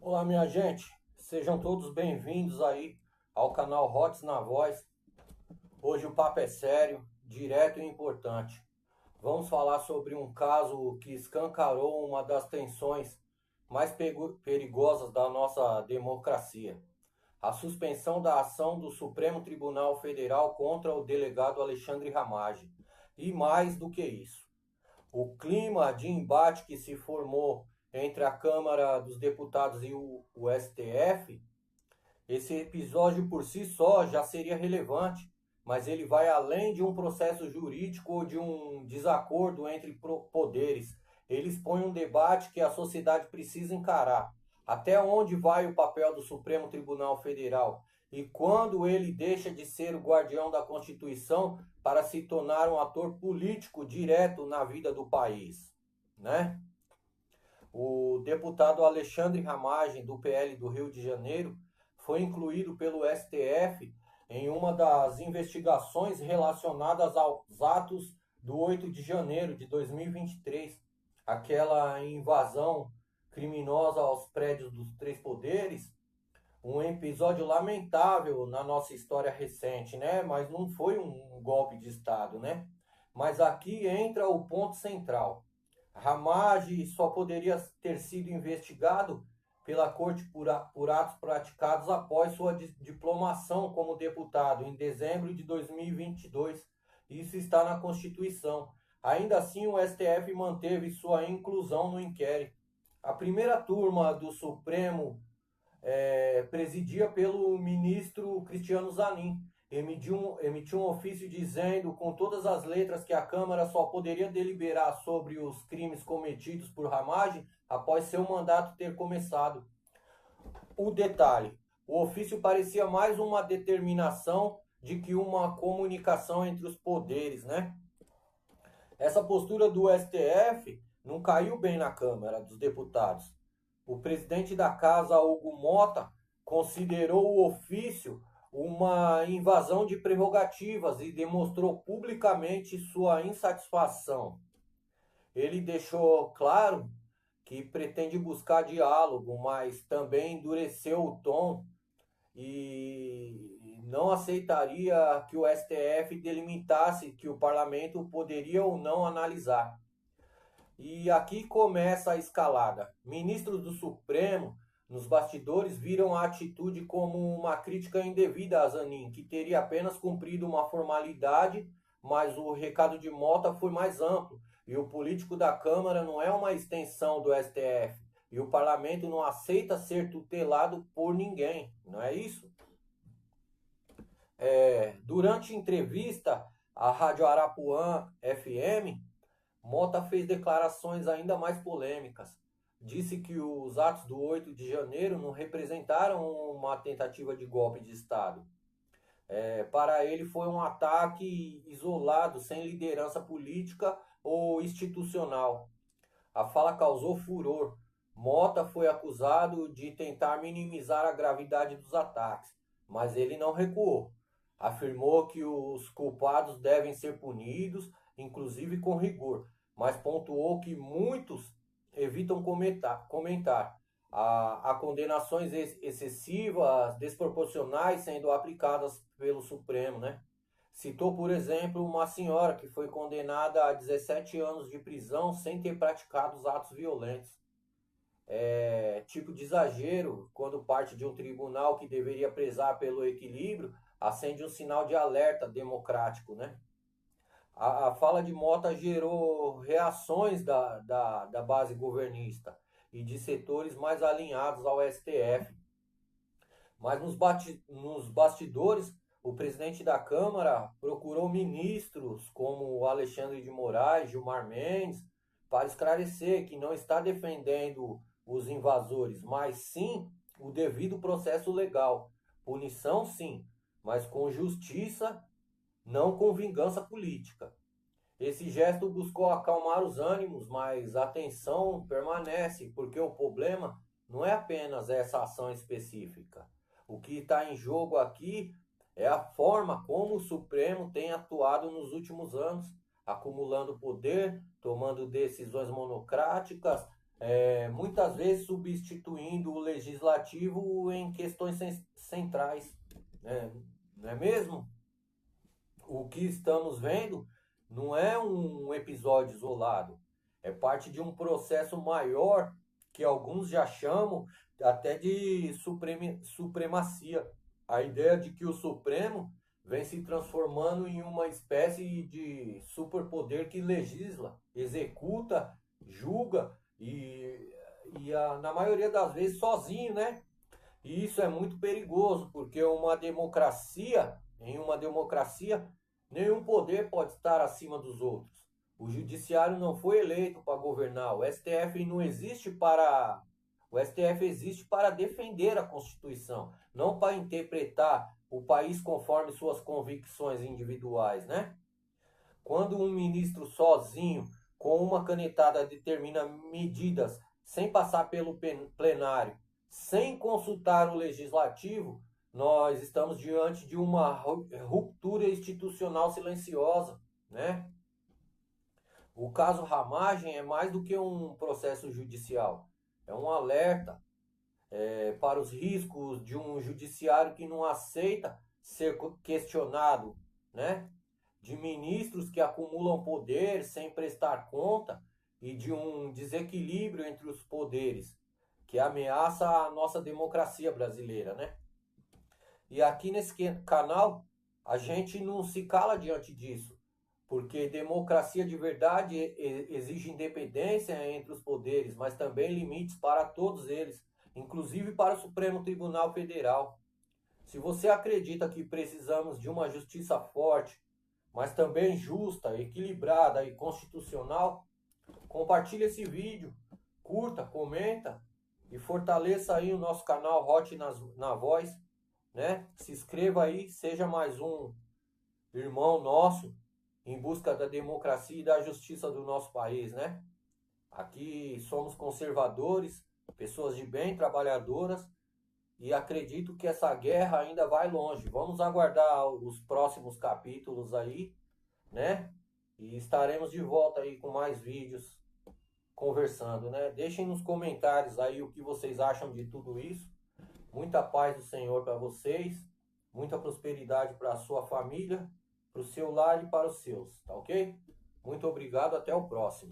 Olá, minha gente, sejam todos bem-vindos aí ao canal Hots na Voz. Hoje o papo é sério, direto e importante. Vamos falar sobre um caso que escancarou uma das tensões mais perigosas da nossa democracia: a suspensão da ação do Supremo Tribunal Federal contra o delegado Alexandre Ramagem. E mais do que isso, o clima de embate que se formou entre a Câmara dos Deputados e o STF, esse episódio por si só já seria relevante, mas ele vai além de um processo jurídico ou de um desacordo entre poderes. Ele expõe um debate que a sociedade precisa encarar. Até onde vai o papel do Supremo Tribunal Federal? E quando ele deixa de ser o guardião da Constituição para se tornar um ator político direto na vida do país, né? O deputado Alexandre Ramagem, do PL do Rio de Janeiro, foi incluído pelo STF em uma das investigações relacionadas aos atos do 8 de janeiro de 2023, aquela invasão criminosa aos prédios dos três poderes, um episódio lamentável na nossa história recente, né? Mas não foi um golpe de Estado, né? Mas aqui entra o ponto central. Ramage só poderia ter sido investigado pela corte por atos praticados após sua diplomação como deputado em dezembro de 2022. Isso está na Constituição. Ainda assim, o STF manteve sua inclusão no inquérito. A primeira turma do Supremo presidia pelo ministro Cristiano Zanin. Emitiu um ofício dizendo com todas as letras que a Câmara só poderia deliberar sobre os crimes cometidos por Ramagem após seu mandato ter começado. O detalhe: o ofício parecia mais uma determinação de que uma comunicação entre os poderes, né? Essa postura do STF não caiu bem na Câmara dos Deputados. O presidente da casa, Hugo Mota, considerou o ofício uma invasão de prerrogativas e demonstrou publicamente sua insatisfação. Ele deixou claro que pretende buscar diálogo, mas também endureceu o tom e não aceitaria que o STF delimitasse que o parlamento poderia ou não analisar. E aqui começa a escalada. Ministros do Supremo, nos bastidores, viram a atitude como uma crítica indevida a Zanin, que teria apenas cumprido uma formalidade, mas o recado de Mota foi mais amplo. E o político da Câmara não é uma extensão do STF. E o parlamento não aceita ser tutelado por ninguém, não é isso? Durante entrevista à Rádio Arapuã FM, Mota fez declarações ainda mais polêmicas. Disse que os atos do 8 de janeiro não representaram uma tentativa de golpe de Estado. Para ele foi um ataque isolado, sem liderança política ou institucional. A fala causou furor. Mota foi acusado de tentar minimizar a gravidade dos ataques, mas ele não recuou. Afirmou que os culpados devem ser punidos, inclusive com rigor, mas pontuou que muitos evitam comentar. Há condenações excessivas, desproporcionais sendo aplicadas pelo Supremo, né? Citou, por exemplo, uma senhora que foi condenada a 17 anos de prisão sem ter praticado os atos violentos. Tipo de exagero quando parte de um tribunal que deveria prezar pelo equilíbrio acende um sinal de alerta democrático, né? A fala de Mota gerou reações da base governista e de setores mais alinhados ao STF. Mas nos bastidores, o presidente da Câmara procurou ministros como o Alexandre de Moraes, Gilmar Mendes, para esclarecer que não está defendendo os invasores, mas sim o devido processo legal. Punição, sim, mas com justiça, não com vingança política. Esse gesto buscou acalmar os ânimos, mas a tensão permanece, porque o problema não é apenas essa ação específica. O que está em jogo aqui é a forma como o Supremo tem atuado nos últimos anos, acumulando poder, tomando decisões monocráticas, muitas vezes substituindo o legislativo em questões centrais, né? Não é mesmo? O que estamos vendo não é um episódio isolado, é parte de um processo maior que alguns já chamam até de supremacia. A ideia de que o Supremo vem se transformando em uma espécie de superpoder que legisla, executa, julga na maioria das vezes sozinho, né? E isso é muito perigoso, porque em uma democracia, nenhum poder pode estar acima dos outros. O judiciário não foi eleito para governar, o STF existe para defender a Constituição, não para interpretar o país conforme suas convicções individuais, né? Quando um ministro sozinho, com uma canetada, determina medidas sem passar pelo plenário, sem consultar o legislativo, nós estamos diante de uma ruptura institucional silenciosa, né? O caso Ramagem é mais do que um processo judicial, é um alerta para os riscos de um judiciário que não aceita ser questionado, né? De ministros que acumulam poder sem prestar conta e de um desequilíbrio entre os poderes que ameaça a nossa democracia brasileira, né? E aqui nesse canal a gente não se cala diante disso, porque democracia de verdade exige independência entre os poderes, mas também limites para todos eles, inclusive para o Supremo Tribunal Federal. Se você acredita que precisamos de uma justiça forte, mas também justa, equilibrada e constitucional, compartilhe esse vídeo, curta, comenta e fortaleça aí o nosso canal Hot na Voz, né? Se inscreva aí, seja mais um irmão nosso em busca da democracia e da justiça do nosso país, né? Aqui somos conservadores, pessoas de bem, trabalhadoras, e acredito que essa guerra ainda vai longe. Vamos aguardar os próximos capítulos aí, né? E estaremos de volta aí com mais vídeos conversando, né? Deixem nos comentários aí o que vocês acham de tudo isso. Muita paz do Senhor para vocês, muita prosperidade para a sua família, para o seu lar e para os seus, tá ok? Muito obrigado, até o próximo.